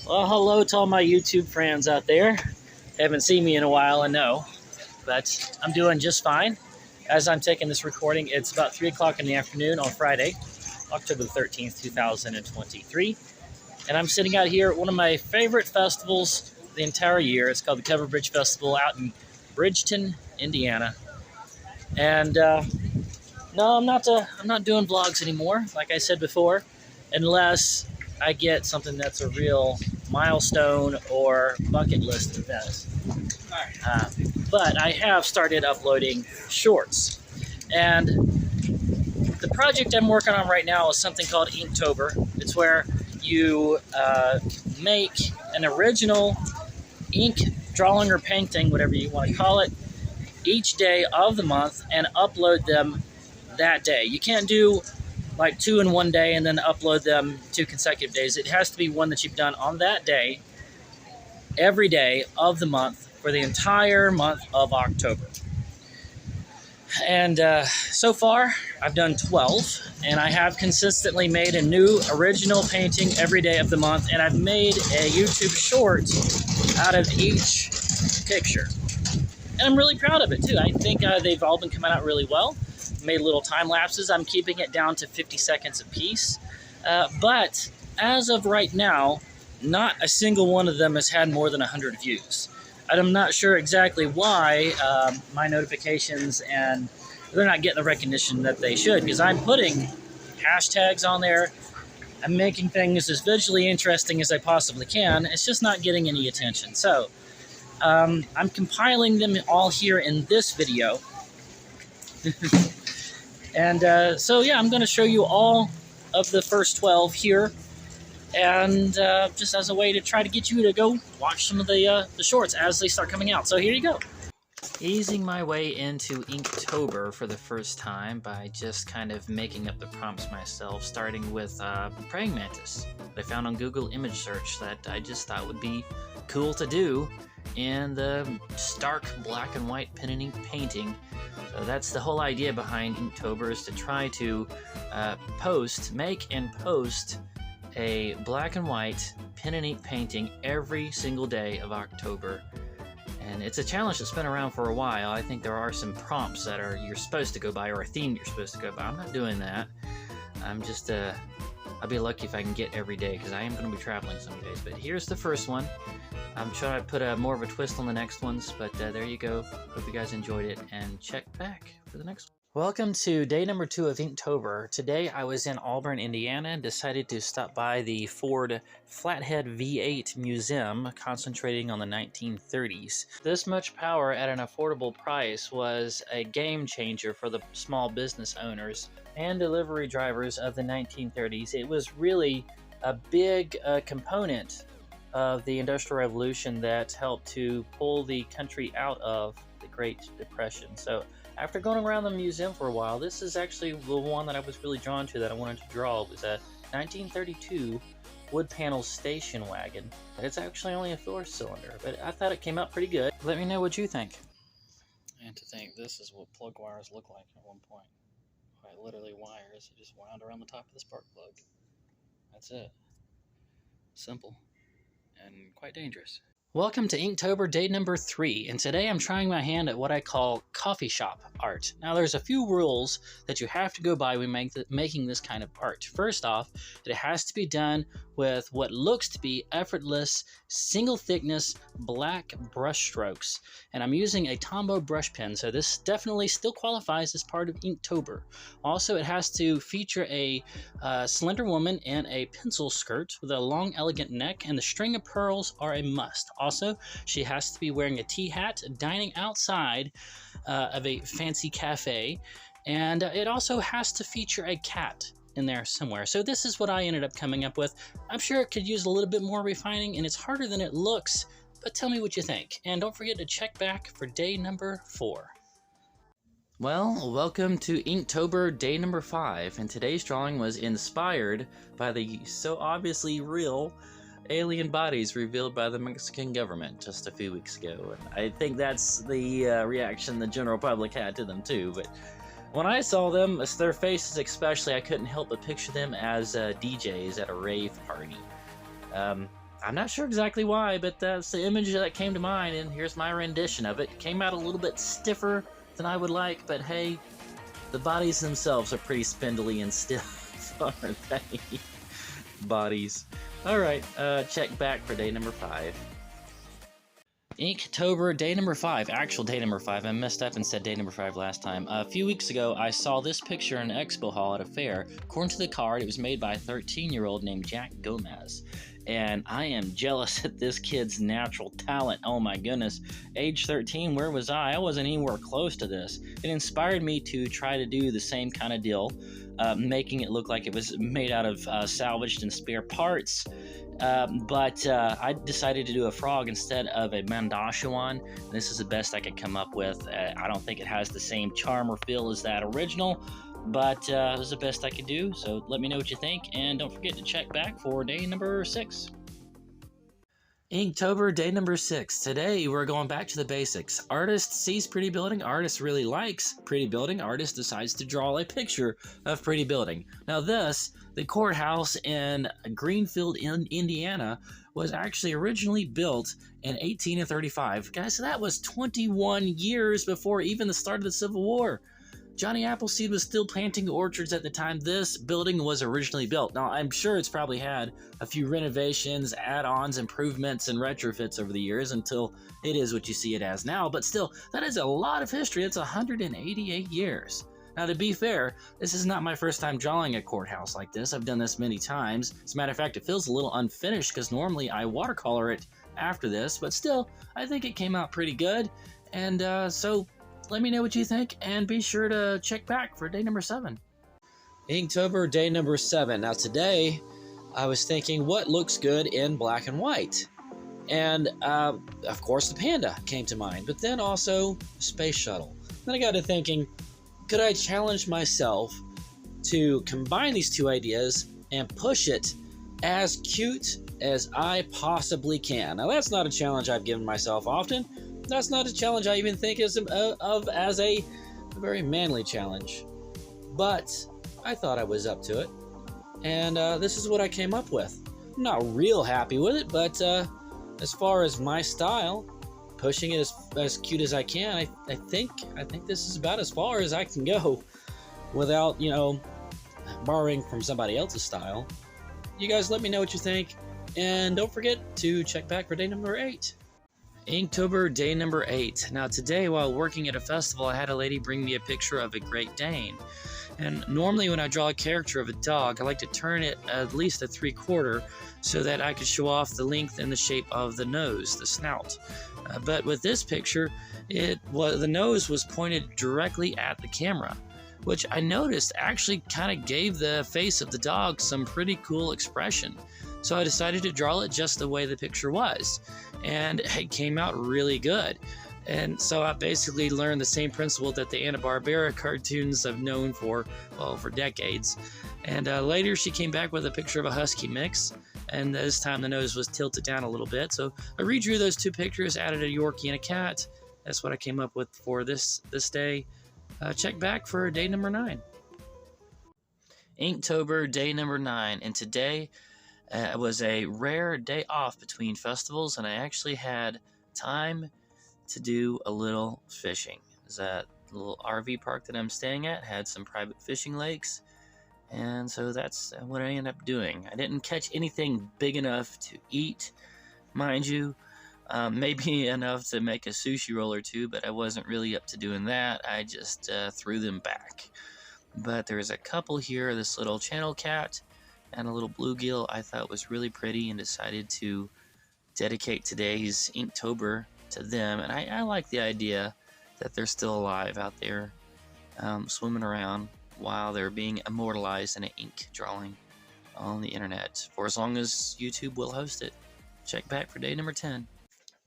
Well, hello to all my YouTube friends out there. Haven't seen me in a while, I know, but I'm doing just fine. As I'm taking this recording, it's about 3 o'clock in the afternoon on Friday, October the 13th, 2023. And I'm sitting out here at one of my favorite festivals the entire year. It's called the Cover Bridge Festival out in Bridgeton, Indiana. And no, I'm not doing vlogs anymore, like I said before, unless I get something that's a real milestone or bucket list event. But I have started uploading shorts. And the project I'm working on right now is something called InkTober. It's where you make an original ink drawing or painting, whatever you want to call it, each day of the month and upload them that day. You can't do like 2 in one day and then upload them 2 consecutive days. It has to be one that you've done on that day, every day of the month for the entire month of October. And so far, I've done 12, and I have consistently made a new original painting every day of the month, and I've made a YouTube short out of each picture. And I'm really proud of it, too. I think they've all been coming out really well. Made little time lapses. I'm keeping it down to 50 seconds a piece. But as of right now, not a single one of them has had more than 100 views. I'm not sure exactly why my notifications and they're not getting the recognition that they should, because I'm putting hashtags on there. I'm making things as visually interesting as I possibly can. It's just not getting any attention. So I'm compiling them all here in this video. And so yeah, I'm going to show you all of the first 12 here, and just as a way to try to get you to go watch some of the shorts as they start coming out. So here you go. Easing my way into InkTober for the first time by just kind of making up the prompts myself, starting with praying mantis that I found on Google image search that I just thought would be cool to do in the stark black and white pen and ink painting. So that's the whole idea behind InkTober, is to try to make and post a black and white pen and ink painting every single day of October. And it's a challenge that's been around for a while. I think there are some prompts that you're supposed to go by, or a theme you're supposed to go by. I'm not doing that. I'm just, I'll be lucky if I can get every day, because I am going to be traveling some days. But here's the first one. I'm trying to put more of a twist on the next ones, but there you go. Hope you guys enjoyed it, and check back for the next one. Welcome to day number 2 of InkTober. Today I was in Auburn, Indiana, and decided to stop by the Ford Flathead V8 Museum, concentrating on the 1930s. This much power at an affordable price was a game changer for the small business owners and delivery drivers of the 1930s. It was really a big component of the Industrial Revolution that helped to pull the country out of the Great Depression. So after going around the museum for a while, this is actually the one that I was really drawn to, that I wanted to draw. It was a 1932 wood panel station wagon. It's actually only a 4-cylinder, but I thought it came out pretty good. Let me know what you think. And to think this is what plug wires look like at one point. Quite literally wires that just wound around the top of the spark plug. That's it. Simple. And quite dangerous. Welcome to InkTober day number 3, and today I'm trying my hand at what I call coffee shop art. Now there's a few rules that you have to go by when making this kind of art. First off, it has to be done with what looks to be effortless, single thickness, black brush strokes. And I'm using a Tombow brush pen, so this definitely still qualifies as part of InkTober. Also, it has to feature a slender woman in a pencil skirt with a long, elegant neck, and the string of pearls are a must. Also, she has to be wearing a tea hat, dining outside of a fancy cafe, and it also has to feature a cat in there somewhere. So this is what I ended up coming up with. I'm sure it could use a little bit more refining, and it's harder than it looks, but tell me what you think. And don't forget to check back for day number 4. Well, welcome to InkTober day number 5, and today's drawing was inspired by the so obviously real alien bodies revealed by the Mexican government just a few weeks ago. And I think that's the reaction the general public had to them too, but when I saw them, their faces especially, I couldn't help but picture them as DJs at a rave party. I'm not sure exactly why, but that's the image that came to mind, and here's my rendition of it. It came out a little bit stiffer than I would like, but hey, the bodies themselves are pretty spindly and stiff, aren't they? Bodies. Alright, check back for day number 5. Inktober, day number 5. Actual day number 5. I messed up and said day number 5 last time. A few weeks ago, I saw this picture in an expo hall at a fair. According to the card, it was made by a 13-year-old named Jack Gomez. And I am jealous at this kid's natural talent. Oh my goodness. Age 13, where was I? I wasn't anywhere close to this. It inspired me to try to do the same kind of deal, making it look like it was made out of salvaged and spare parts. But I decided to do a frog instead of a Mandasha one. This is the best I could come up with. I don't think it has the same charm or feel as that original, but it was the best I could do. So let me know what you think, and don't forget to check back for day number 6. Inktober, day number 6. Today, we're going back to the basics. Artist sees pretty building. Artist really likes pretty building. Artist decides to draw a picture of pretty building. Now this, the courthouse in Greenfield, Indiana, was actually originally built in 1835. Guys, so that was 21 years before even the start of the Civil War. Johnny Appleseed was still planting orchards at the time this building was originally built. Now, I'm sure it's probably had a few renovations, add-ons, improvements, and retrofits over the years until it is what you see it as now. But still, that is a lot of history. It's 188 years. Now, to be fair, this is not my first time drawing a courthouse like this. I've done this many times. As a matter of fact, it feels a little unfinished because normally I watercolor it after this. But still, I think it came out pretty good. And so let me know what you think, and be sure to check back for day number 7. Inktober, day number 7. Now today, I was thinking what looks good in black and white. And, of course, the panda came to mind, but then also space shuttle. Then I got to thinking, could I challenge myself to combine these two ideas and push it as cute as I possibly can? Now, that's not a challenge I've given myself often. That's not a challenge I even think of as a very manly challenge. But I thought I was up to it. And this is what I came up with. I'm not real happy with it, but as far as my style, pushing it as cute as I can, I think this is about as far as I can go without, borrowing from somebody else's style. You guys let me know what you think, and don't forget to check back for day number 8. Inktober, day number 8. Now today, while working at a festival, I had a lady bring me a picture of a Great Dane. And normally when I draw a character of a dog, I like to turn it at least a 3/4 so that I could show off the length and the shape of the nose, the snout. But with this picture, the nose was pointed directly at the camera, which I noticed actually kind of gave the face of the dog some pretty cool expression. So I decided to draw it just the way the picture was, and it came out really good. And so I basically learned the same principle that the Hanna-Barbera cartoons have known for decades. And later she came back with a picture of a husky mix, and this time the nose was tilted down a little bit. So I redrew those two pictures, added a Yorkie and a cat. That's what I came up with for this day. Check back for day number 9. Inktober, day number 9, and today it was a rare day off between festivals, and I actually had time to do a little fishing. There's a little RV park that I'm staying at, had some private fishing lakes, and so that's what I ended up doing. I didn't catch anything big enough to eat, mind you, maybe enough to make a sushi roll or two, but I wasn't really up to doing that. I just threw them back. But there's a couple here, this little channel cat and a little bluegill I thought was really pretty, and decided to dedicate today's Inktober to them. And I like the idea that they're still alive out there, swimming around while they're being immortalized in an ink drawing on the internet for as long as YouTube will host it. Check back for day number 10.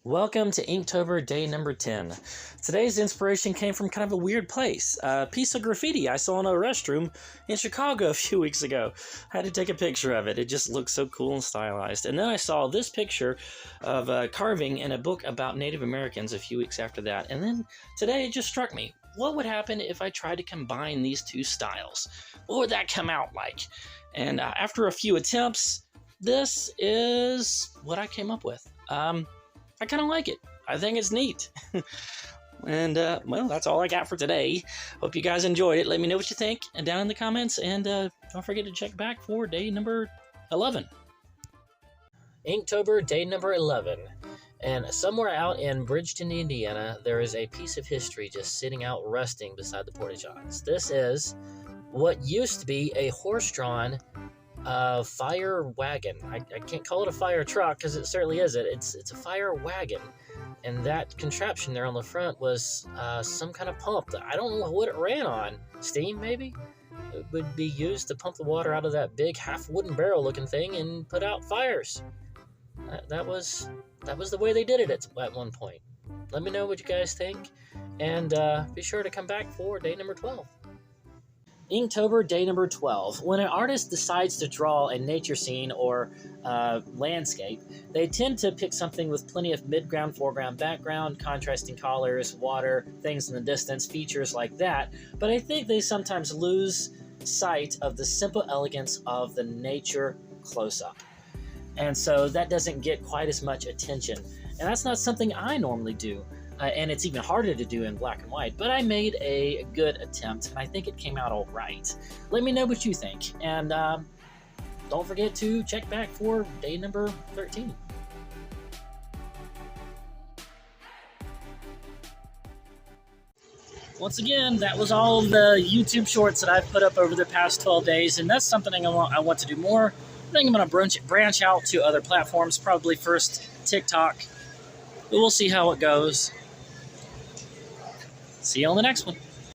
Welcome to Inktober, day number 10. Today's inspiration came from kind of a weird place. A piece of graffiti I saw in a restroom in Chicago a few weeks ago. I had to take a picture of it. It just looked so cool and stylized. And then I saw this picture of a carving in a book about Native Americans a few weeks after that. And then today it just struck me. What would happen if I tried to combine these two styles? What would that come out like? And after a few attempts, this is what I came up with. I kind of like it. I think it's neat. And, well, that's all I got for today. Hope you guys enjoyed it. Let me know what you think down in the comments. And don't forget to check back for day number 11. Inktober, day number 11. And somewhere out in Bridgeton, Indiana, there is a piece of history just sitting out rusting beside the porta-johns. This is what used to be a horse-drawn fire wagon. I can't call it a fire truck because it certainly isn't. It's a fire wagon. And that contraption there on the front was some kind of pump. I don't know what it ran on. Steam, maybe? It would be used to pump the water out of that big half-wooden barrel-looking thing and put out fires. That was the way they did it at one point. Let me know what you guys think. And be sure to come back for day number 12. Inktober, day number 12. When an artist decides to draw a nature scene or landscape, they tend to pick something with plenty of midground, foreground, background, contrasting colors, water, things in the distance, features like that. But I think they sometimes lose sight of the simple elegance of the nature close-up. And so that doesn't get quite as much attention. And that's not something I normally do. And it's even harder to do in black and white, but I made a good attempt, and I think it came out all right. Let me know what you think, and don't forget to check back for day number 13. Once again, that was all of the YouTube shorts that I've put up over the past 12 days, and that's something I want to do more. I think I'm going to branch out to other platforms, probably first TikTok, but we'll see how it goes. See you on the next one.